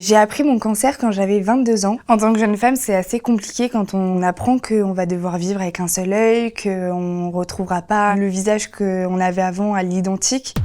J'ai appris mon cancer quand j'avais 22 ans. En tant que jeune femme, c'est assez compliqué quand on apprend qu'on va devoir vivre avec un seul œil, qu'on retrouvera pas le visage qu'on avait avant à l'identique.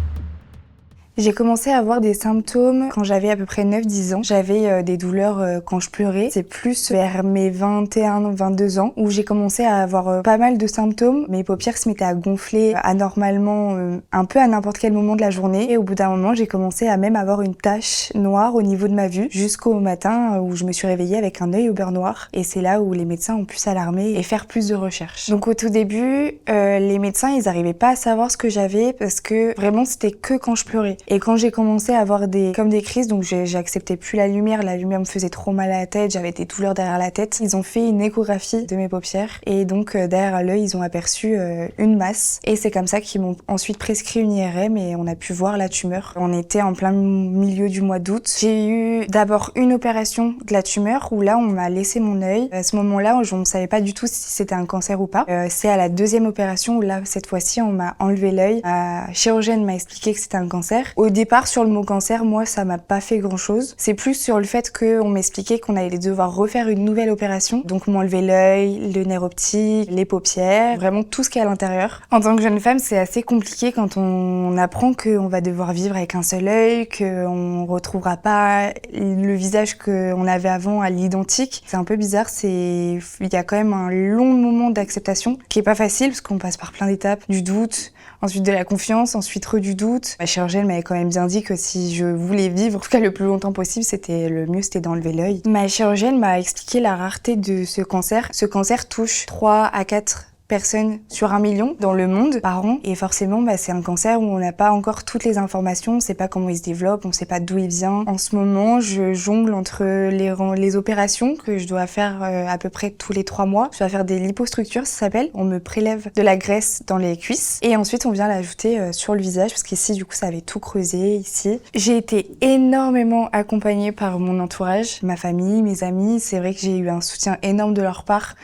J'ai commencé à avoir des symptômes quand j'avais à peu près 9-10 ans. J'avais des douleurs quand je pleurais. C'est plus vers mes 21-22 ans où j'ai commencé à avoir pas mal de symptômes. Mes paupières se mettaient à gonfler anormalement un peu à n'importe quel moment de la journée. Et au bout d'un moment, j'ai commencé à même avoir une tache noire au niveau de ma vue jusqu'au matin où je me suis réveillée avec un œil au beurre noir. Et c'est là où les médecins ont pu s'alarmer et faire plus de recherches. Donc au tout début, les médecins, ils arrivaient pas à savoir ce que j'avais parce que vraiment c'était que quand je pleurais. Et quand j'ai commencé à avoir des crises, donc j'acceptais plus la lumière me faisait trop mal à la tête, j'avais des douleurs derrière la tête. Ils ont fait une échographie de mes paupières et donc derrière l'œil, ils ont aperçu une masse. Et c'est comme ça qu'ils m'ont ensuite prescrit une IRM et on a pu voir la tumeur. On était en plein milieu du mois d'août. J'ai eu d'abord une opération de la tumeur où là, on m'a laissé mon œil. À ce moment-là, je ne savais pas du tout si c'était un cancer ou pas. C'est à la deuxième opération où là, cette fois-ci, on m'a enlevé l'œil. La chirurgienne m'a expliqué que c'était un cancer. Au départ, sur le mot cancer, moi, ça m'a pas fait grand-chose. C'est plus sur le fait qu'on m'expliquait qu'on allait devoir refaire une nouvelle opération. Donc, m'enlever l'œil, le nerf optique, les paupières, vraiment tout ce qu'il y a à l'intérieur. En tant que jeune femme, c'est assez compliqué quand on apprend qu'on va devoir vivre avec un seul œil, qu'on retrouvera pas le visage qu'on avait avant à l'identique. C'est un peu bizarre, il y a quand même un long moment d'acceptation qui est pas facile parce qu'on passe par plein d'étapes, du doute, ensuite de la confiance, ensuite du doute. Ma chirurgienne m'avait quand même bien dit que si je voulais vivre, en tout cas le plus longtemps possible, le mieux c'était d'enlever l'œil. Ma chirurgienne m'a expliqué la rareté de ce cancer. Ce cancer touche 3 à 4 personnes sur 1 million dans le monde par an. Et forcément, c'est un cancer où on n'a pas encore toutes les informations, on ne sait pas comment il se développe, on ne sait pas d'où il vient. En ce moment, je jongle entre les opérations que je dois faire à peu près tous les 3 mois. Je dois faire des lipostructures, ça s'appelle. On me prélève de la graisse dans les cuisses et ensuite on vient l'ajouter sur le visage parce qu'ici, du coup, ça avait tout creusé ici. J'ai été énormément accompagnée par mon entourage, ma famille, mes amis. C'est vrai que j'ai eu un soutien énorme de leur part.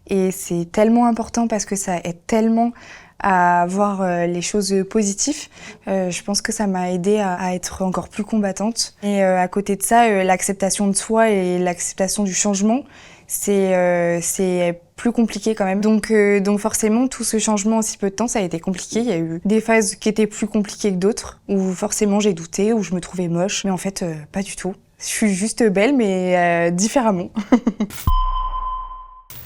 Et c'est tellement important parce que ça aide tellement à voir les choses positives. Je pense que ça m'a aidée à être encore plus combattante. Et à côté de ça, l'acceptation de soi et l'acceptation du changement, c'est plus compliqué quand même. Donc forcément, tout ce changement en si peu de temps, ça a été compliqué. Il y a eu des phases qui étaient plus compliquées que d'autres, où forcément j'ai douté, où je me trouvais moche. Mais en fait, pas du tout. Je suis juste belle, mais différemment.